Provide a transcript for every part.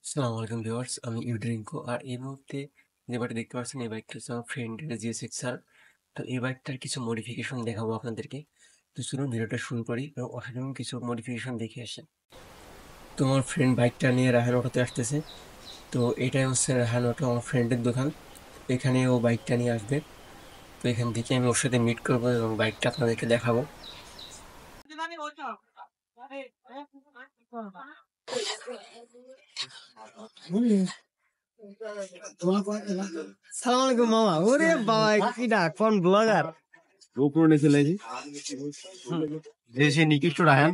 আসসালামু আলাইকুম ভিউয়ার্স, আমি ইউড্রিঙ্কো। আর এই মুহূর্তে যে বাইকটা দেখতে পাচ্ছেন, এই বাইকটা হচ্ছে আমার ফ্রেন্ডের GSX-R। তো এই বাইকটার কিছু মডিফিকেশন দেখাবো আপনাদেরকে। তো চলুন ভিডিওটা শুরু করি এবং অসাধারণ কিছু মডিফিকেশন দেখে আসেন। তো আমার ফ্রেন্ড বাইকটা নিয়ে রাহান অটোতে আসতেছে। তো এটাই হচ্ছে রাহান অটো, আমার ফ্রেন্ডের দোকান। এখানে ও বাইকটা নিয়ে আসবে। তো এখান থেকে আমি ওর সাথে মিট করবো এবং বাইকটা আপনাদেরকে দেখাবো। সালাম আলাইকুম মামা। ওরে বাবা, কিডা কোন ব্লগার? গোপ্রো চলে যে সে নিকৃষ্ট রায়হান।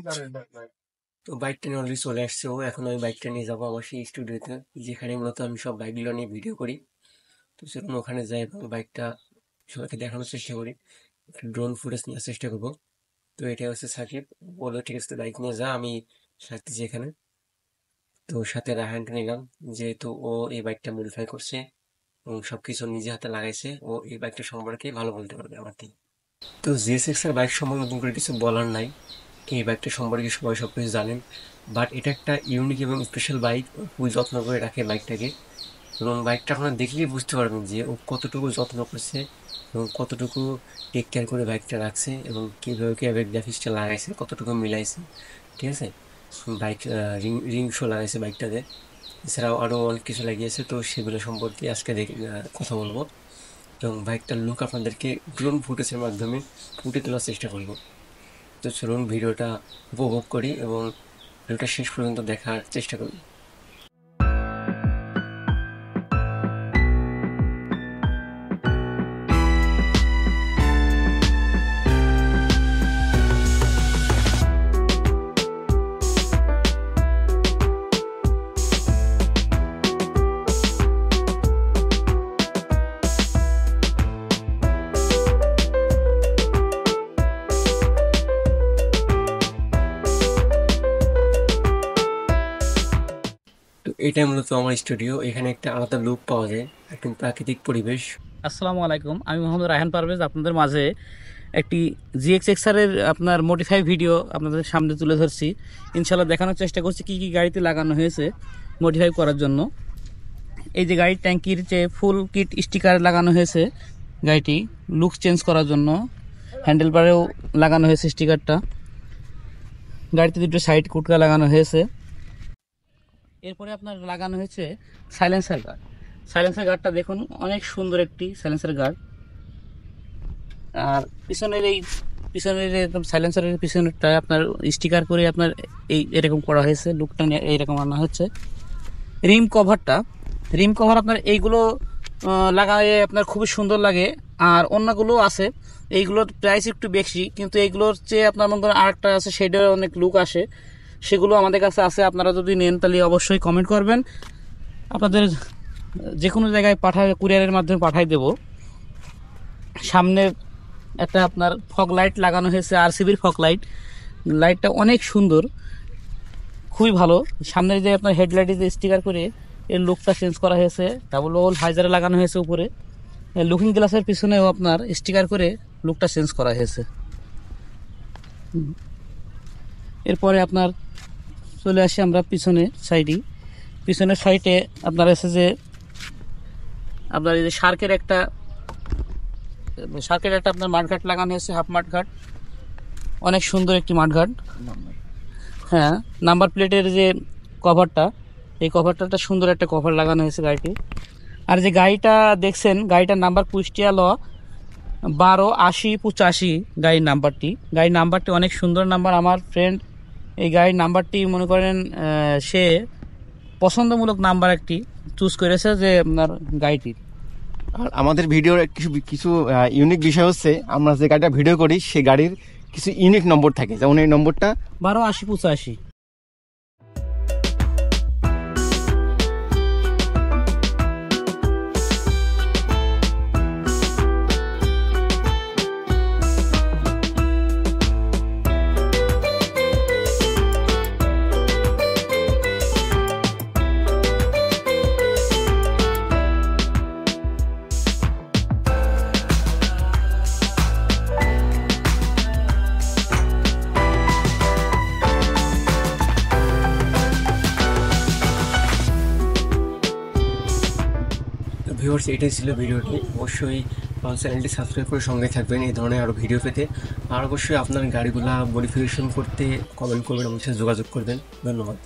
তো বাইকটা নিয়ে অলরেডি চলে আসছে ও। এখন আমি বাইকটা নিয়ে যাবো আমার সেই স্টুডিওতে, যেখানে মূলত আমি সব বাইকগুলো নিয়ে ভিডিও করি। তো সেরকম ওখানে যাই এবং বাইকটা সবাইকে দেখানোর চেষ্টা করি, ড্রোন ফুটেজ নেওয়ার চেষ্টা করবো। তো এটা হচ্ছে সাকিব। বললো ঠিক আছে বাইক নিয়ে যা, আমি থাকতেছি এখানে। তো সাথে রায়হানকে নিলাম, যেহেতু ও এই বাইকটা মডিফাই করছে এবং সবকিছু নিজে হাতে লাগাইছে। ও এই বাইকটা সম্পর্কে ভালো বলতে পারবে আমার থেকে। তো GSX-R বাইক সম্পর্কে নতুন করে কিছু বলার নাই। এই বাইকটা সম্পর্কে সবাই সবকিছু জানেন, বাট এটা একটা ইউনিক এবং স্পেশাল বাইক। খুবই যত্ন করে রাখে বাইকটাকে, এবং বাইকটা আপনারা দেখলেই বুঝতে পারবেন যে ও কতটুকু যত্ন করছে এবং কতটুকু টেক কেয়ার করে বাইকটা রাখছে এবং কীভাবে কীভাবে গ্রাফিক্সটা লাগাইছে, কতটুকু মিলাইছে। ঠিক আছে, বাইক রিং রিং শো লাগাইছে বাইকটাতে। এছাড়াও আরও অনেক কিছু লাগিয়েছে, তো সেগুলো সম্পর্কে আজকে কথা বলবো এবং বাইকটার লুক আপনাদেরকে ড্রোন ফুটেজের মাধ্যমে ফুটে তোলার চেষ্টা করব। তো চলুন ভিডিওটা উপভোগ করি এবং ভিডিওটা শেষ পর্যন্ত দেখার চেষ্টা করি। তো এটাই মূলত আমার স্টুডিও। এখানে একটা আলাদা লুক পাওয়া যায়, একদম প্রাকৃতিক পরিবেশ। আসসালামু আলাইকুম, আমি মোহাম্মদ রায়হান পারভেজ আপনাদের মাঝে একটি GSX-R এর আপনার মডিফাই ভিডিও আপনাদের সামনে তুলে ধরছি। ইনশাল্লাহ দেখানোর চেষ্টা করছি কি কি গাড়িতে লাগানো হয়েছে মডিফাই করার জন্য। এই যে গাড়ির ট্যাঙ্কির যে ফুল কিট স্টিকার লাগানো হয়েছে, গাড়িটি লুক চেঞ্জ করার জন্য। হ্যান্ডেল বারেও লাগানো হয়েছে স্টিকারটা। গাড়িতে দুটো সাইড কুটকা লাগানো হয়েছে। এরপরে আপনার লাগানো হয়েছে সাইলেন্সার গার্ড। সাইলেন্সার গার্ডটা দেখুন, অনেক সুন্দর একটি সাইলেন্সার গার্ড। আর পিছনের একদম সাইলেন্সারের পিছনেরটা আপনার স্টিকার করে আপনার এরকম করা হয়েছে, লুকটা এইরকম আনা হচ্ছে। রিম কভার আপনার এইগুলো লাগায়ে আপনার খুবই সুন্দর লাগে। আর অন্যগুলো আছে, এইগুলোর প্রাইস একটু বেশি, কিন্তু এইগুলোর চেয়ে আপনার মনে করেন আরেকটা আছে, সেটার অনেক লুক আসে। সেগুলো আমাদের কাছে আছে, আপনারা যদি নেন তাহলে অবশ্যই কমেন্ট করবেন, আপনাদের যে কোনো জায়গায় কুরিয়ারের মাধ্যমে পাঠাই দেব। সামনের একটা আপনার ফগ লাইট লাগানো হয়েছে, RCBর ফগ লাইটটা অনেক সুন্দর, খুবই ভালো। সামনের যে আপনার হেডলাইটে যে স্টিকার করে এর লুকটা চেঞ্জ করা হয়েছে। ডাবল ওয়াল হাইজারে লাগানো হয়েছে উপরে। লুকিং গ্লাসের পিছনেও আপনার স্টিকার করে লুকটা চেঞ্জ করা হয়েছে। এরপরে আপনার চলে আসি আমরা পিছনের সাইডে আপনার এসে যে আপনার এই যে শার্কের একটা আপনার মাঠঘাট লাগানো হয়েছে, হাফ মাঠঘাট, অনেক সুন্দর একটি মাঠঘাট। হ্যাঁ, নাম্বার প্লেটের যে কভারটা, এই কভারটা সুন্দর একটা কভার লাগানো হয়েছে গাড়িটি। আর যে গাড়িটা দেখছেন, গাড়িটার নাম্বার কুষ্টিয়া 128085 গাড়ির নাম্বারটি অনেক সুন্দর নাম্বার। আমার ফ্রেন্ড এই গাড়ির নাম্বারটি মনে করেন সে পছন্দমূলক নাম্বার একটি চুজ করেছে যে আপনার গাড়িটির। আর আমাদের ভিডিওর কিছু ইউনিক বিষয় হচ্ছে, আমরা যে গাড়িটা ভিডিও করি সেই গাড়ির কিছু ইউনিক নম্বর থাকে, যেমন এই নম্বরটা 128085। ভিউয়ার্স, এটাই ছিল ভিডিওটি। অবশ্যই আমার চ্যানেলটি সাবস্ক্রাইব করে সঙ্গে থাকবেন এই ধরনের আরও ভিডিও পেতে। আর অবশ্যই আপনার গাড়িগুলা মডিফিকেশন করতে কমেন্ট করবেন, আমার সাথে যোগাযোগ করবেন। ধন্যবাদ।